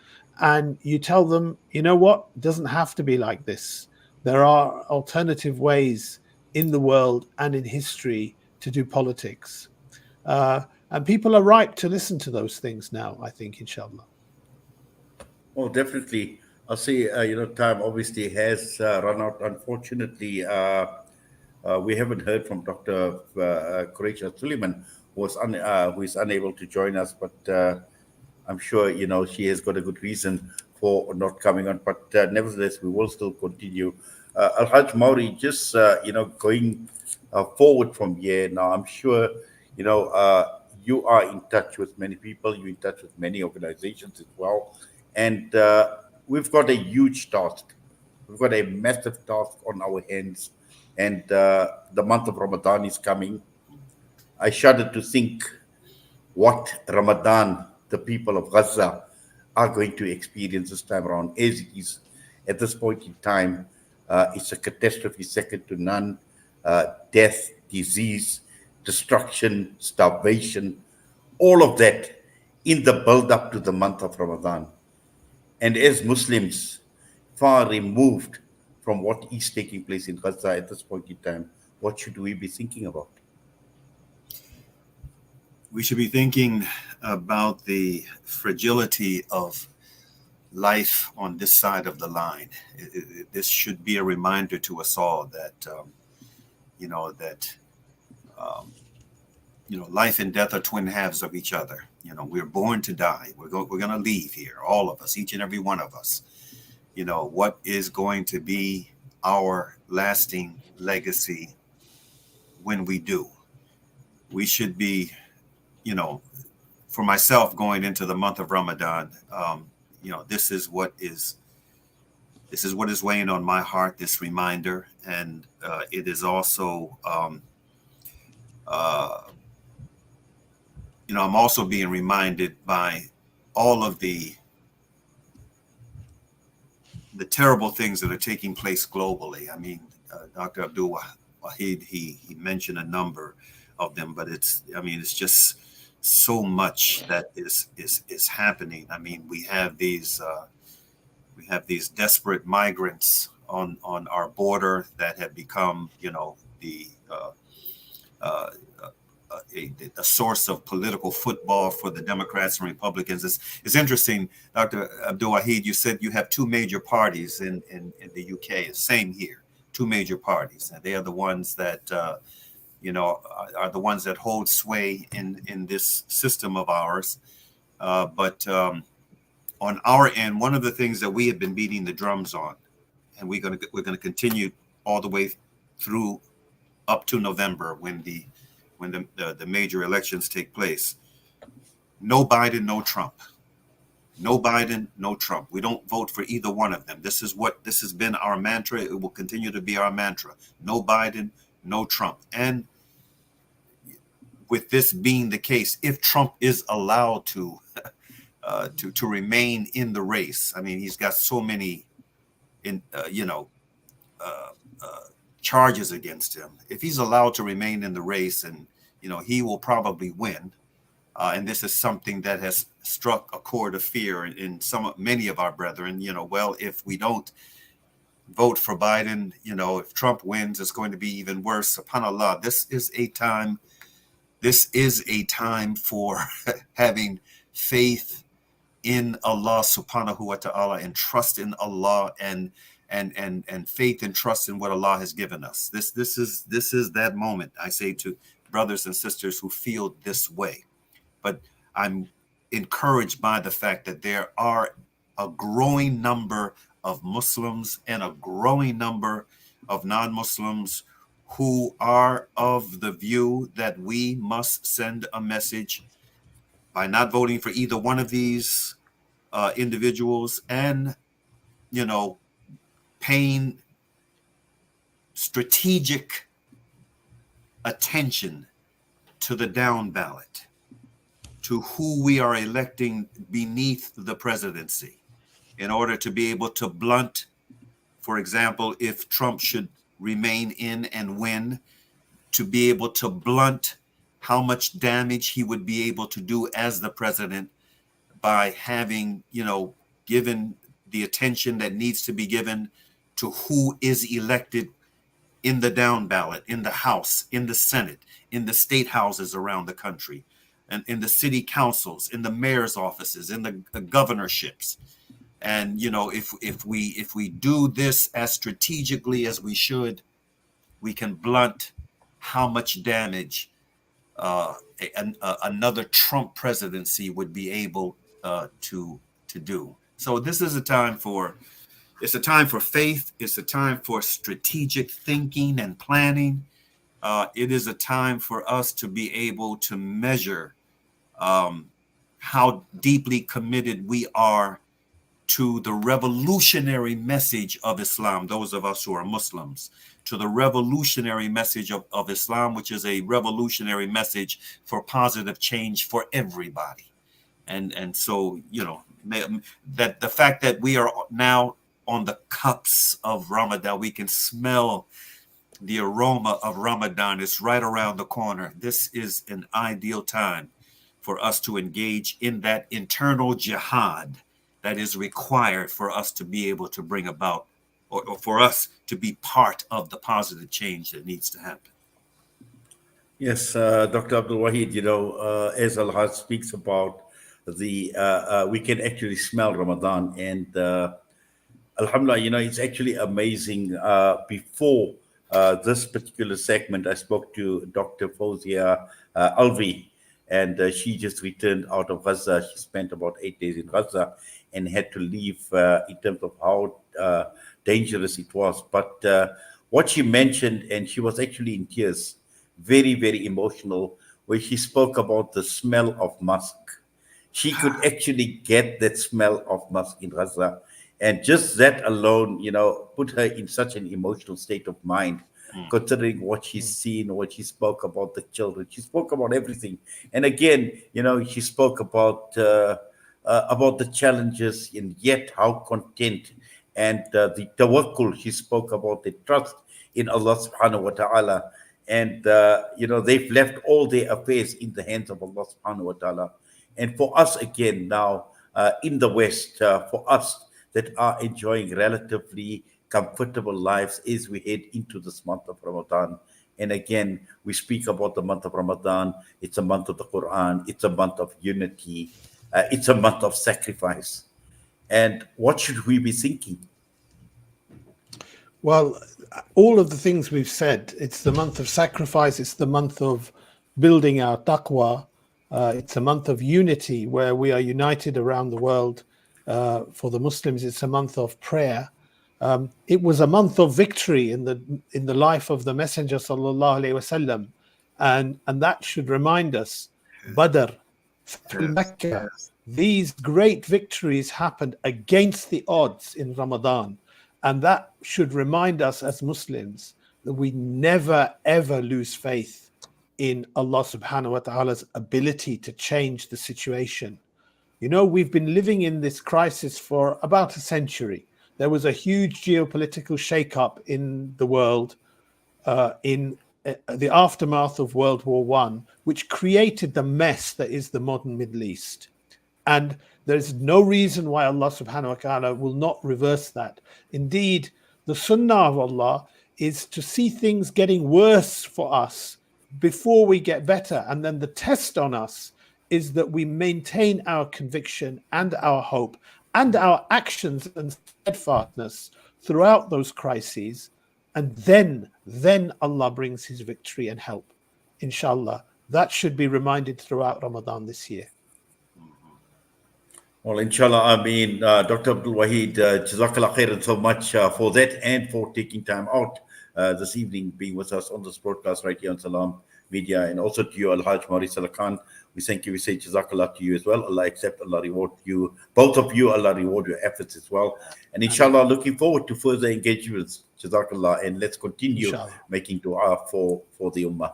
Speaker 2: and you tell them, you know what, it doesn't have to be like this. There are alternative ways in the world and in history to do politics. And people are ripe to listen to those things now, I think, inshallah.
Speaker 1: Oh, definitely. I'll say, time obviously has run out. Unfortunately, we haven't heard from Dr. Quraysha Suleiman, who is unable to join us, but I'm sure, she has got a good reason for not coming on. But nevertheless, we will still continue. Al-Hajj Mauri, just, going forward from here now, I'm sure, you are in touch with many people, you're in touch with many organizations as well. And we've got a huge task. We've got a massive task on our hands. And the month of Ramadan is coming. I shudder to think what Ramadan the people of Gaza are going to experience this time around. As it is at this point in time, it's a catastrophe second to none. Death, disease, destruction, starvation, all of that in the build up to the month of Ramadan. And as Muslims, far removed from what is taking place in Gaza at this point in time, what should we be thinking about?
Speaker 3: We should be thinking about the fragility of life on this side of the line. This should be a reminder to us all that, life and death are twin halves of each other. We're born to die. We're going to leave here, all of us, each and every one of us. What is going to be our lasting legacy when we do? We should be, for myself, going into the month of Ramadan, this is what is weighing on my heart, this reminder. And it is also, I'm also being reminded by all of the terrible things that are taking place globally. I mean, Dr. Abdul Wahid, he mentioned a number of them, but it's just so much that is happening. I mean, we have these desperate migrants on our border that have become, a source of political football for the Democrats and Republicans. It's interesting, Dr. Abdul Wahid, you said you have two major parties in the UK. Same here, two major parties. And they are the ones that, are the ones that hold sway in this system of ours. But on our end, one of the things that we have been beating the drums on, and we're going to continue all the way through up to November when the major elections take place. No Biden, no Trump. No Biden, no Trump. We don't vote for either one of them. This has been our mantra. It will continue to be our mantra. No Biden, no Trump. And with this being the case, if Trump is allowed to remain in the race, I mean, he's got so many charges against him. If he's allowed to remain in the race, and he will probably win. And this is something that has struck a chord of fear in many of our brethren. Well, if we don't vote for Biden, if Trump wins, it's going to be even worse. SubhanAllah, this is a time for having faith in Allah subhanahu wa ta'ala, and trust in Allah, and faith and trust in what Allah has given us. This is that moment, I say to brothers and sisters who feel this way. But I'm encouraged by the fact that there are a growing number of Muslims and a growing number of non-Muslims who are of the view that we must send a message by not voting for either one of these individuals, and paying strategic attention to the down ballot, to who we are electing beneath the presidency, in order to be able to blunt, for example, if Trump should remain in and win, to be able to blunt how much damage he would be able to do as the president by having, given the attention that needs to be given to who is elected in the down ballot, in the House, in the Senate, in the state houses around the country, and in the city councils, in the mayor's offices, in the governorships. And if we do this as strategically as we should, we can blunt how much damage another Trump presidency would be able to do. So this is a time for faith. It's a time for strategic thinking and planning. It is a time for us to be able to measure how deeply committed we are to the revolutionary message of Islam, those of us who are Muslims, to the revolutionary message of Islam, which is a revolutionary message for positive change for everybody. And so, that the fact that we are now on the cups of Ramadan, we can smell the aroma of Ramadan. It's right around the corner. This is an ideal time for us to engage in that internal jihad that is required for us to be able to bring about, or for us to be part of the positive change that needs to happen.
Speaker 1: Yes, Dr. Abdul Wahid, as Al-Hajj speaks about we can actually smell Ramadan, and Alhamdulillah, it's actually amazing. Before this particular segment, I spoke to Dr. Fawzia Alvi, and she just returned out of Gaza. She spent about 8 days in Gaza and had to leave in terms of how dangerous it was. But what she mentioned, and she was actually in tears, very, very emotional, where she spoke about the smell of musk. She could actually get that smell of musk in Gaza. And just that alone, put her in such an emotional state of mind, considering what she's seen, what she spoke about the children. She spoke about everything. And again, she spoke about the challenges, and yet how content, and the tawakkul. She spoke about the trust in Allah subhanahu wa ta'ala. And, they've left all their affairs in the hands of Allah subhanahu wa ta'ala. And for us, again, now in the West, for us that are enjoying relatively comfortable lives as we head into this month of Ramadan. And again, we speak about the month of Ramadan. It's a month of the Quran. It's a month of unity. It's a month of sacrifice. And what should we be thinking?
Speaker 2: Well, all of the things we've said, it's the month of sacrifice. It's the month of building our taqwa. It's a month of unity where we are united around the world. For the Muslims, it's a month of prayer. It was a month of victory in the life of the Messenger sallallahu alaihi wasallam, and that should remind us. Badr, Mecca, these great victories happened against the odds in Ramadan, and that should remind us as Muslims that we never ever lose faith in Allah subhanahu wa ta'ala's ability to change the situation. We've been living in this crisis for about a century. There was a huge geopolitical shakeup in the world in the aftermath of World War I, which created the mess that is the modern Middle East. And there's no reason why Allah subhanahu wa ta'ala will not reverse that. Indeed, the sunnah of Allah is to see things getting worse for us before we get better. And then the test on us is that we maintain our conviction and our hope and our actions and steadfastness throughout those crises. And then Allah brings his victory and help. Inshallah. That should be reminded throughout Ramadan this year.
Speaker 1: Well, inshallah, Dr. Abdul Wahid, Jazakallah khairan so much for that, and for taking time out this evening, being with us on this broadcast right here on Salam Media, and also to you, El-Hajj Mauri Saalakhan. We thank you. We say Jazakallah to you as well. Allah accept, Allah reward you. Both of you, Allah reward your efforts as well. And inshallah, looking forward to further engagements. Jazakallah. And let's continue making dua for the ummah.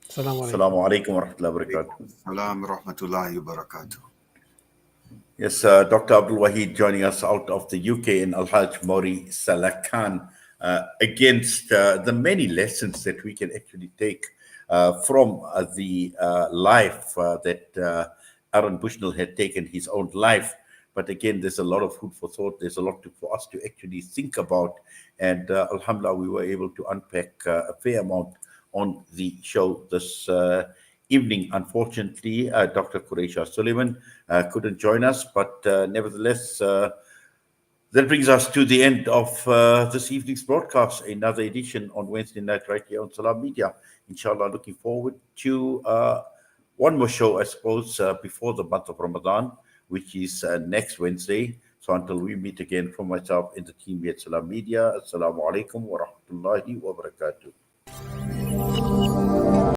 Speaker 1: Assalamu alaikum wa rahmatullahi wa barakatuh.
Speaker 3: Salam rahmatullahi wa barakatuh.
Speaker 1: Yes, Dr. Abdul Wahid joining us out of the UK in El-Hajj Mauri Saalakhan, against the many lessons that we can actually take from the life that Aaron Bushnell had taken his own life. But again, there's a lot of food for thought. There's a lot for us to actually think about. And alhamdulillah, we were able to unpack a fair amount on the show this evening. Unfortunately, Dr. Quraysha Sooliman couldn't join us, but nevertheless, that brings us to the end of this evening's broadcast, another edition on Wednesday night right here on Salam Media. Inshallah, looking forward to one more show, I suppose, before the month of Ramadan, which is next Wednesday. So until we meet again, from myself and the team here at Salam Media, Assalamu alaikum wa rahmatullahi wa barakatuh.